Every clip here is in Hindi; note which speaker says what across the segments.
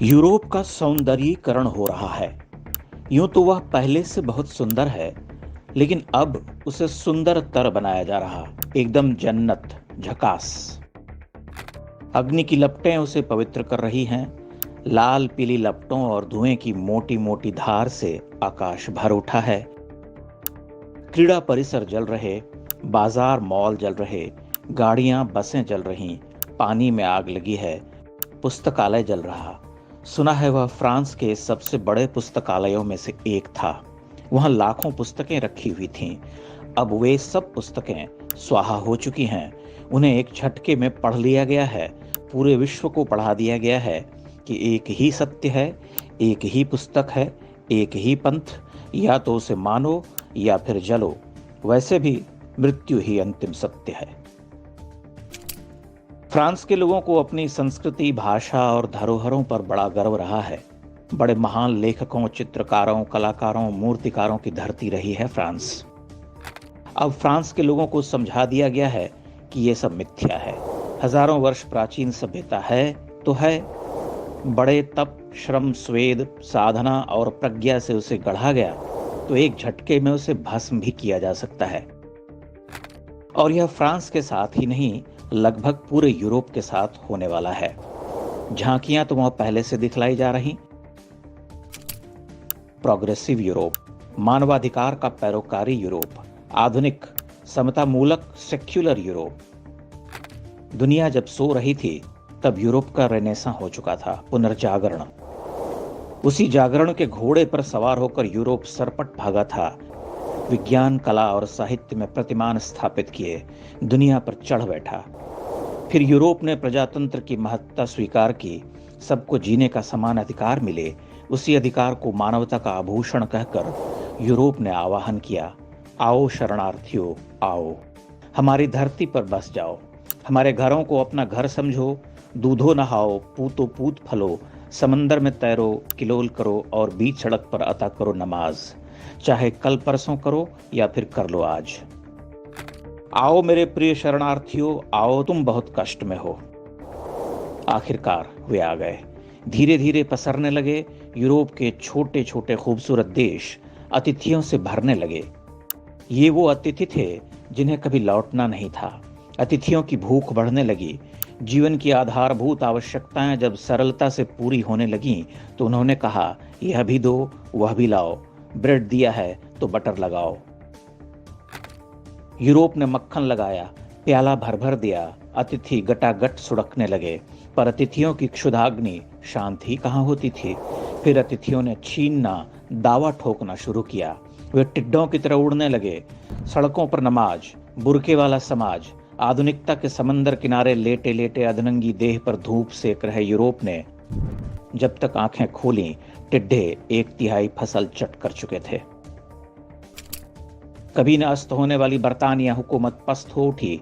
Speaker 1: यूरोप का सौंदर्यीकरण हो रहा है। यूं तो वह पहले से बहुत सुंदर है, लेकिन अब उसे सुंदरतर बनाया जा रहा। एकदम जन्नत, झकास। अग्नि की लपटें उसे पवित्र कर रही हैं। लाल पीली लपटों और धुएं की मोटी मोटी धार से आकाश भर उठा है। क्रीड़ा परिसर जल रहे, बाजार मॉल जल रहे, गाड़ियां बसें जल रही, पानी में आग लगी है, पुस्तकालय जल रहा। सुना है वह फ्रांस के सबसे बड़े पुस्तकालयों में से एक था। वहां लाखों पुस्तकें रखी हुई थीं। अब वे सब पुस्तकें स्वाहा हो चुकी हैं। उन्हें एक झटके में पढ़ लिया गया है। पूरे विश्व को पढ़ा दिया गया है कि एक ही सत्य है, एक ही पुस्तक है, एक ही पंथ। या तो उसे मानो या फिर जलो। वैसे भी मृत्यु ही अंतिम सत्य है। फ्रांस के लोगों को अपनी संस्कृति, भाषा और धरोहरों पर बड़ा गर्व रहा है। बड़े महान लेखकों, चित्रकारों, कलाकारों, मूर्तिकारों की धरती रही है फ्रांस। अब फ्रांस के लोगों को समझा दिया गया है कि ये सब मिथ्या है। हजारों वर्ष प्राचीन सभ्यता है तो है। बड़े तप, श्रम, स्वेद, साधना और प्रज्ञा से उसे गढ़ा गया तो एक झटके में उसे भस्म भी किया जा सकता है। और यह फ्रांस के साथ ही नहीं, लगभग पूरे यूरोप के साथ होने वाला है। झांकियां तो वहां पहले से दिखलाई जा रही। प्रोग्रेसिव यूरोप, मानवाधिकार का पैरोकारी यूरोप, आधुनिक, समतामूलक, सेक्युलर यूरोप। दुनिया जब सो रही थी तब यूरोप का रेनेसां हो चुका था, पुनर्जागरण। उसी जागरण के घोड़े पर सवार होकर यूरोप सरपट भागा था। विज्ञान, कला और साहित्य में प्रतिमान स्थापित किए दुनिया पर चढ़ बैठा। फिर यूरोप ने प्रजातंत्र की महत्ता स्वीकार की। सबको जीने का समान अधिकार मिले। उसी अधिकार को मानवता का आभूषण कहकर यूरोप ने आह्वान किया, आओ शरणार्थियों, आओ हमारी धरती पर बस जाओ। हमारे घरों को अपना घर समझो। दूधो नहाओ, पूतो पूत फलो, समंदर में तैरो, किलोल करो और बीच सड़क पर अता करो नमाज। चाहे कल परसों करो या फिर कर लो आज। आओ मेरे प्रिय शरणार्थियों, आओ, तुम बहुत कष्ट में हो। आखिरकार वे आ गए। धीरे धीरे पसरने लगे। यूरोप के छोटे छोटे खूबसूरत देश अतिथियों से भरने लगे। ये वो अतिथि थे जिन्हें कभी लौटना नहीं था। अतिथियों की भूख बढ़ने लगी। जीवन की आधारभूत आवश्यकताएं जब सरलता से पूरी होने लगीं तो उन्होंने कहा, यह भी दो, वह भी लाओ। ब्रेड दिया है तो बटर लगाओ। यूरोप ने मक्खन लगाया, प्याला भर भर दिया। अतिथि गटागट सुड़कने लगे, पर अतिथियों की क्षुधाग्नि शांत ही कहाँ होती थी। फिर अतिथियों ने छीनना, दावा ठोकना शुरू किया। वे टिड्डों की तरह उड़ने लगे। सड़कों पर नमाज, बुरके वाला समाज, आधुनिकता के समंदर किनारे लेटे लेटे अधनंगी देह पर धूप सेक रहे यूरोप ने जब तक आंखें खोली, टिड्डे 1/3 फसल चट कर चुके थे। कभी न अस्त होने वाली बरतानिया हुकूमत पस्त हो उठी।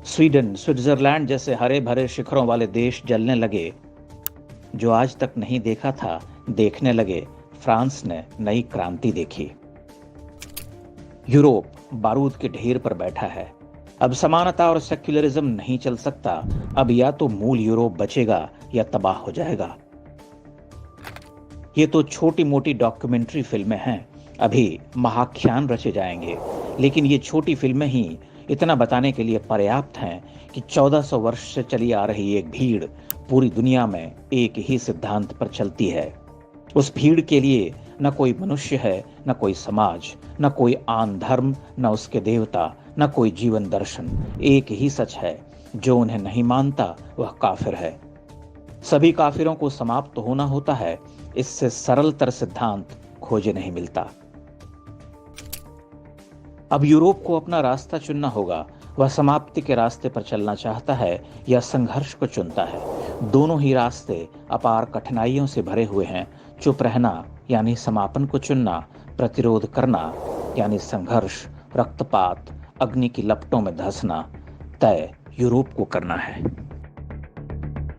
Speaker 1: स्वीडन, स्विट्जरलैंड जैसे हरे भरे शिखरों वाले देश जलने लगे। जो आज तक नहीं देखा था, देखने लगे। फ्रांस ने नई क्रांति देखी। यूरोप बारूद के ढेर पर बैठा है। अब समानता और सेक्युलरिज्म नहीं चल सकता। अब या तो मूल यूरोप बचेगा या तबाह हो जाएगा। ये तो छोटी मोटी डॉक्यूमेंट्री फिल्में हैं। अभी महाख्यान रचे जाएंगे, लेकिन ये छोटी फिल्में ही इतना बताने के लिए पर्याप्त हैं कि 1400 वर्ष से चली आ रही एक भीड़ पूरी दुनिया में एक ही सिद्धांत पर चलती है। उस भीड़ के लिए न कोई मनुष्य है, न कोई समाज, न कोई आन धर्म, न उसके देवता, न कोई जीवन दर्शन। एक ही सच है, जो उन्हें नहीं मानता वह काफिर है। सभी काफिरों को समाप्त होना होता है। इससे सरलतर सिद्धांत खोजे नहीं मिलता। अब यूरोप को अपना रास्ता चुनना होगा। वह समाप्ति के रास्ते पर चलना चाहता है या संघर्ष को चुनता है। दोनों ही रास्ते अपार कठिनाइयों से भरे हुए हैं। चुप रहना यानी समापन को चुनना, प्रतिरोध करना यानी संघर्ष, रक्तपात, अग्नि की लपटों में धंसना तय यूरोप को करना है।